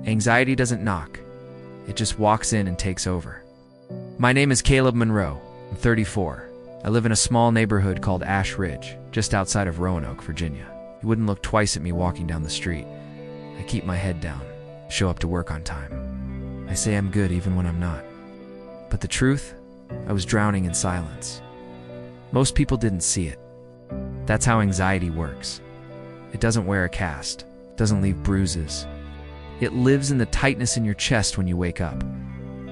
Anxiety doesn't knock. It just walks in and takes over. My name is Caleb Monroe. I'm 34. I live in a small neighborhood called Ash Ridge, just outside of Roanoke, Virginia. You wouldn't look twice at me walking down the street. I keep my head down, show up to work on time. I say I'm good even when I'm not. But the truth, I was drowning in silence. Most people didn't see it. That's how anxiety works. It doesn't wear a cast, doesn't leave bruises. It lives in the tightness in your chest when you wake up.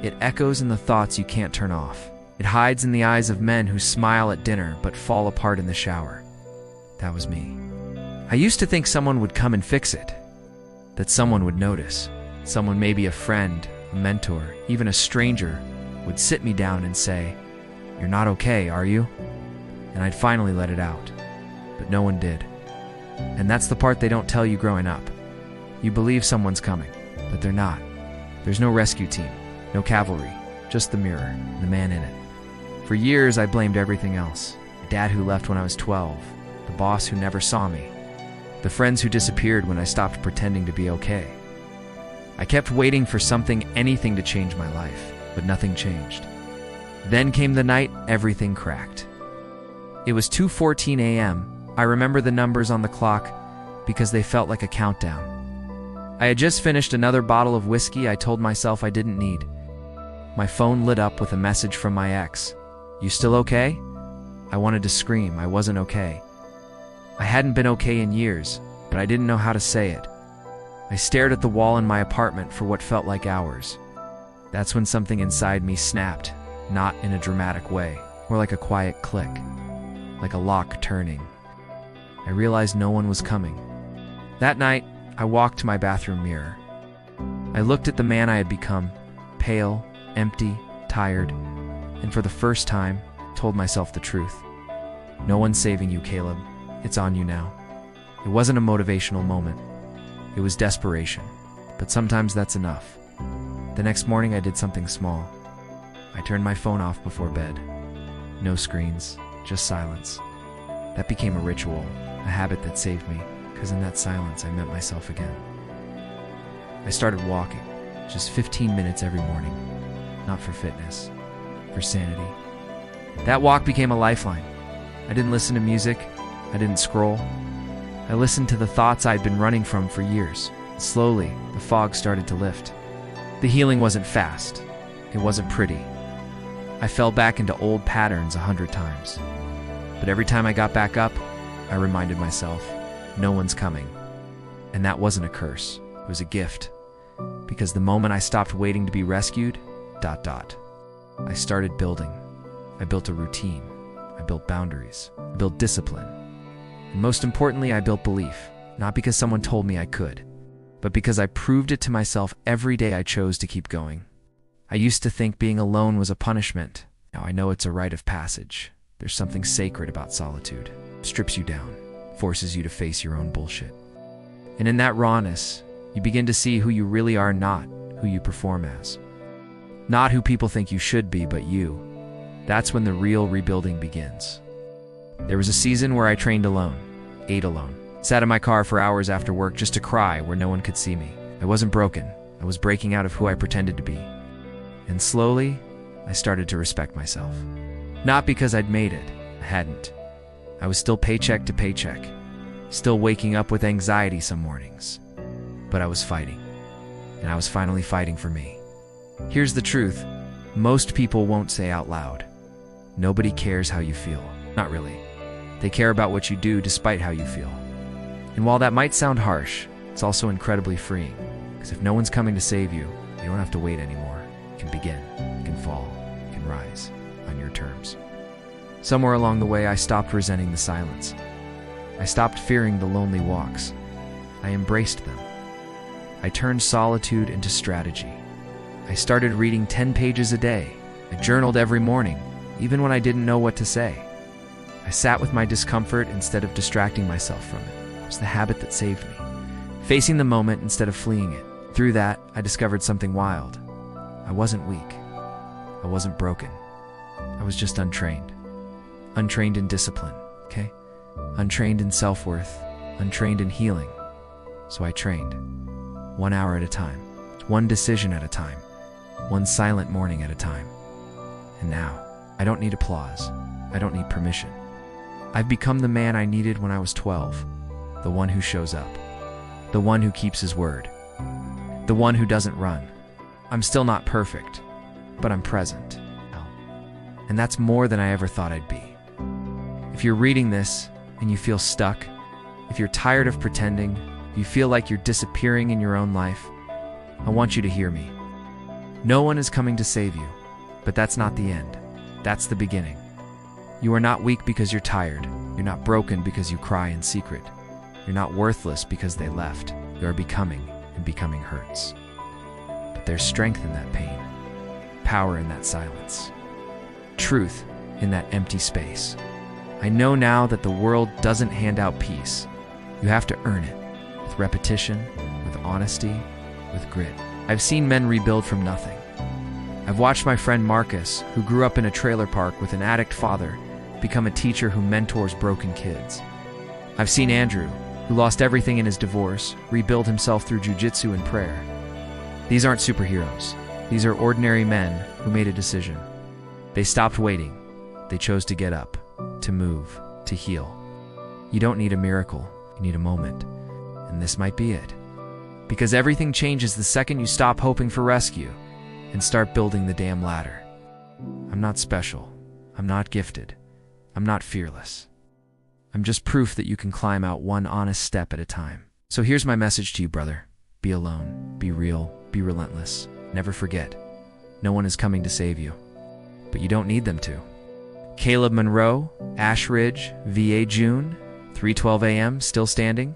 It echoes in the thoughts you can't turn off. It hides in the eyes of men who smile at dinner but fall apart in the shower. That was me. I used to think someone would come and fix it, that someone would notice. Someone, maybe a friend, a mentor, even a stranger, would sit me down and say, "You're not okay, are you?" And I'd finally let it out. But no one did. And that's the part they don't tell you growing up. You believe someone's coming, but they're not. There's no rescue team, no cavalry, just the mirror, and the man in it. For years, I blamed everything else. The dad who left when I was 12, the boss who never saw me, the friends who disappeared when I stopped pretending to be okay. I kept waiting for something, anything to change my life, but nothing changed. Then came the night everything cracked. It was 2:14 a.m. I remember the numbers on the clock because they felt like a countdown. I had just finished another bottle of whiskey I told myself I didn't need. My phone lit up with a message from my ex. "You still okay?" I wanted to scream. I wasn't okay. I hadn't been okay in years, but I didn't know how to say it. I stared at the wall in my apartment for what felt like hours. That's when something inside me snapped, not in a dramatic way, more like a quiet click, like a lock turning. I realized no one was coming. That night, I walked to my bathroom mirror. I looked at the man I had become, pale, empty, tired, and for the first time, told myself the truth. No one's saving you, Caleb. It's on you now. It wasn't a motivational moment. It was desperation, but sometimes that's enough. The next morning, I did something small. I turned my phone off before bed. No screens, just silence. That became a ritual, a habit that saved me, because in that silence, I met myself again. I started walking, just 15 minutes every morning, not for fitness, for sanity. That walk became a lifeline. I didn't listen to music. I didn't scroll. I listened to the thoughts I'd been running from for years. Slowly, the fog started to lift. The healing wasn't fast. It wasn't pretty. I fell back into old patterns 100 times. But every time I got back up, I reminded myself, no one's coming. And that wasn't a curse. It was a gift. Because the moment I stopped waiting to be rescued, I started building. I built a routine. I built boundaries. I built discipline. And most importantly, I built belief. Not because someone told me I could, but because I proved it to myself every day I chose to keep going. I used to think being alone was a punishment. Now I know it's a rite of passage. There's something sacred about solitude. It strips you down, forces you to face your own bullshit. And in that rawness, you begin to see who you really are, not who you perform as. Not who people think you should be, but you. That's when the real rebuilding begins. There was a season where I trained alone, ate alone, sat in my car for hours after work just to cry where no one could see me. I wasn't broken. I was breaking out of who I pretended to be. And slowly, I started to respect myself. Not because I'd made it. I hadn't. I was still paycheck to paycheck, still waking up with anxiety some mornings. But I was fighting. And I was finally fighting for me. Here's the truth. Most people won't say out loud. Nobody cares how you feel. Not really. They care about what you do despite how you feel. And while that might sound harsh, it's also incredibly freeing. Because if no one's coming to save you, you don't have to wait anymore. You can begin, you can fall, you can rise on your terms. Somewhere along the way, I stopped resenting the silence. I stopped fearing the lonely walks. I embraced them. I turned solitude into strategy. I started reading 10 pages a day. I journaled every morning, even when I didn't know what to say. I sat with my discomfort instead of distracting myself from it. It was the habit that saved me. Facing the moment instead of fleeing it. Through that, I discovered something wild. I wasn't weak. I wasn't broken. I was just untrained. Untrained in discipline, okay? Untrained in self-worth. Untrained in healing. So I trained. 1 hour at a time. one decision at a time, one silent morning at a time. And now, I don't need applause. I don't need permission. I've become the man I needed when I was 12, the one who shows up, the one who keeps his word, the one who doesn't run. I'm still not perfect, but I'm present. And that's more than I ever thought I'd be. If you're reading this and you feel stuck, if you're tired of pretending, you feel like you're disappearing in your own life, I want you to hear me. No one is coming to save you, but that's not the end. That's the beginning. You are not weak because you're tired. You're not broken because you cry in secret. You're not worthless because they left. You are becoming, and becoming hurts. But there's strength in that pain, power in that silence, truth in that empty space. I know now that the world doesn't hand out peace. You have to earn it, with repetition, with honesty, with grit. I've seen men rebuild from nothing. I've watched my friend Marcus, who grew up in a trailer park with an addict father, become a teacher who mentors broken kids. I've seen Andrew, who lost everything in his divorce, rebuild himself through jujitsu and prayer. These aren't superheroes. These are ordinary men who made a decision. They stopped waiting. They chose to get up, to move, to heal. You don't need a miracle. You need a moment. And this might be it. Because everything changes the second you stop hoping for rescue and start building the damn ladder. I'm not special. I'm not gifted. I'm not fearless. I'm just proof that you can climb out one honest step at a time. So here's my message to you, brother. Be alone. Be real. Be relentless. Never forget. No one is coming to save you. But you don't need them to. Caleb Monroe, Ash Ridge, VA, June, 3:12 a.m., still standing?